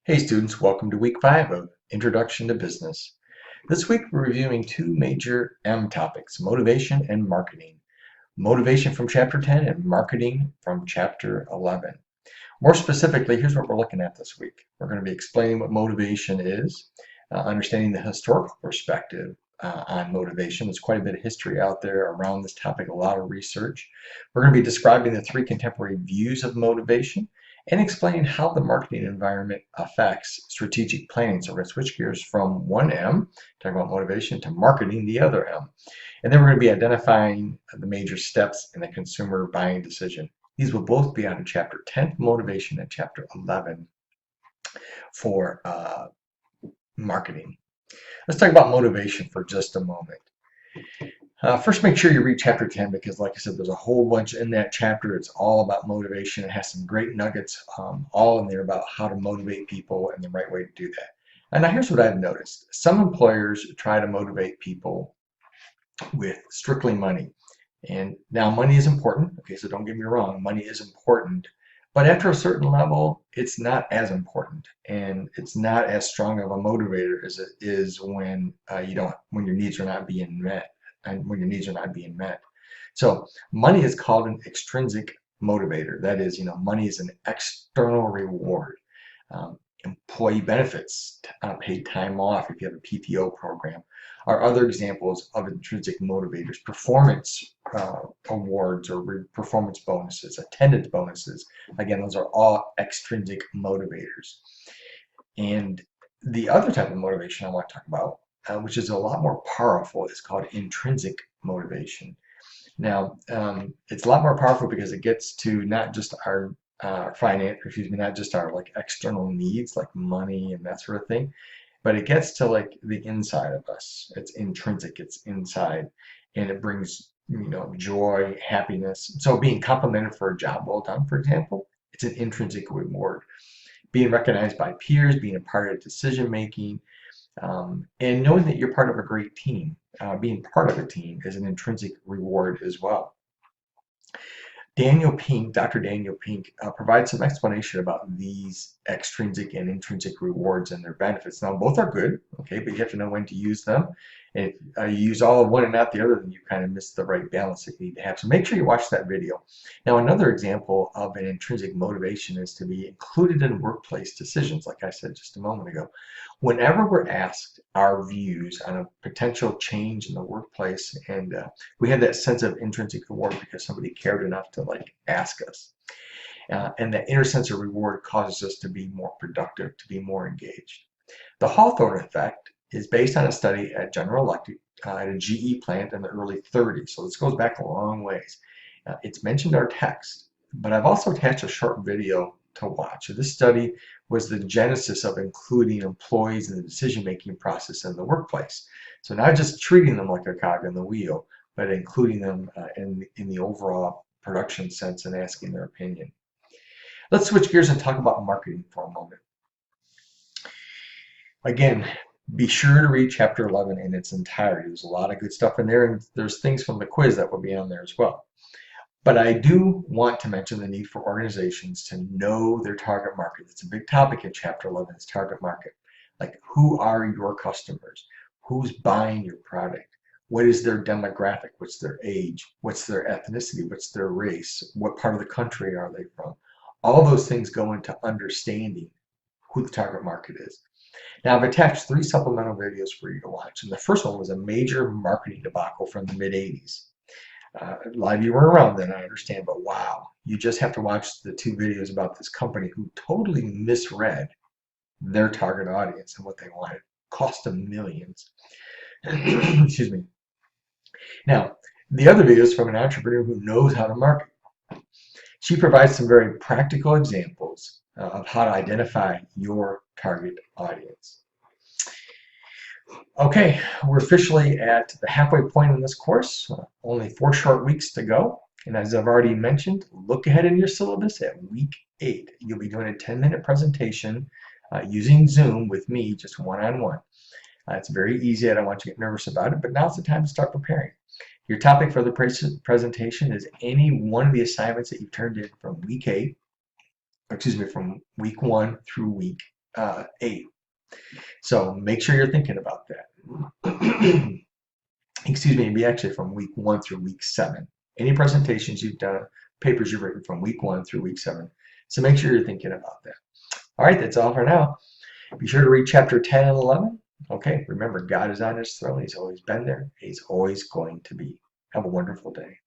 Hey students, welcome to week 5 of Introduction to Business. This week we're reviewing two major M topics, motivation and marketing. Motivation from chapter 10 and marketing from chapter 11. More specifically, here's what we're looking at this week. We're going to be explaining what motivation is, understanding the historical perspective on motivation. There's quite a bit of history out there around this topic, a lot of research. We're going to be describing the three contemporary views of motivation and explaining how the marketing environment affects strategic planning. So we're going to switch gears from one M, talking about motivation, to marketing, the other M. And then we're going to be identifying the major steps in the consumer buying decision. These will both be out of chapter 10 motivation and chapter 11 for marketing. Let's talk about motivation for just a moment. First, make sure you read chapter 10 because, like I said, there's a whole bunch in that chapter. It's all about motivation. It has some great nuggets all in there about how to motivate people and the right way to do that. And now here's what I've noticed. Some employers try to motivate people with strictly money. And now money is important. Okay, so don't get me wrong, money is important. But after a certain level, it's not as important, and it's not as strong of a motivator as it is when when your needs are not being met, and when your needs are not being met. So money is called an extrinsic motivator. That is, money is an external reward. Employee benefits, paid time off if you have a PTO program, are other examples of intrinsic motivators. Performance awards or performance bonuses, attendance bonuses, again, those are all extrinsic motivators. And the other type of motivation I want to talk about, which is a lot more powerful, is called intrinsic motivation. Now, it's a lot more powerful because it gets to not just our not just our like external needs like money and that sort of thing, but it gets to like the inside of us. It's intrinsic, it's inside, and it brings joy, happiness. So being complimented for a job well done, for example, it's an intrinsic reward. Being recognized by peers, being a part of decision making, and knowing that you're part of a great team, being part of a team is an intrinsic reward as well. Dr. Daniel Pink, provides some explanation about these extrinsic and intrinsic rewards and their benefits. Now, both are good, okay, but you have to know when to use them. And if you use all of one and not the other, then you kind of miss the right balance that you need to have. So make sure you watch that video. Now, another example of an intrinsic motivation is to be included in workplace decisions, like I said just a moment ago. Whenever we're asked our views on a potential change in the workplace, and we have that sense of intrinsic reward because somebody cared enough to like ask us. And that inner sense of reward causes us to be more productive, to be more engaged. The Hawthorne effect is based on a study at General Electric at a GE plant in the early 30s. So this goes back a long ways. It's mentioned in our text, but I've also attached a short video to watch. So this study was the genesis of including employees in the decision-making process in the workplace. So not just treating them like a cog in the wheel, but including them in the overall production sense and asking their opinion. Let's switch gears and talk about marketing for a moment. Again, be sure to read chapter 11 in its entirety. There's a lot of good stuff in there, and there's things from the quiz that will be on there as well. But I do want to mention the need for organizations to know their target market. It's a big topic in chapter 11, is target market. Like, who are your customers? Who's buying your product? What is their demographic? What's their age? What's their ethnicity? What's their race? What part of the country are they from? All those things go into understanding who the target market is. Now, I've attached 3 supplemental videos for you to watch. And the first one was a major marketing debacle from the mid-'80s. A lot of you were around then, I understand, but wow, you just have to watch the 2 videos about this company who totally misread their target audience and what they wanted. Cost them millions. Excuse me. Now, the other video is from an entrepreneur who knows how to market. She provides some very practical examples of how to identify your target audience. Okay, we're officially at the halfway point in this course. Only 4 short weeks to go. And as I've already mentioned, look ahead in your syllabus at week 8. You'll be doing a 10-minute presentation using Zoom with me, just one-on-one. It's very easy. I don't want you to get nervous about it, but now's the time to start preparing. Your topic for the presentation is any one of the assignments that you've turned in from week 8, from week 1 through week 8. So make sure you're thinking about that. Excuse me, it'd be actually from week 1 through week 7. Any presentations you've done, papers you've written from week 1 through week 7. So make sure you're thinking about that. All right, that's all for now. Be sure to read chapter 10 and 11. Okay, remember, God is on his throne. He's always been there. He's always going to be. Have a wonderful day.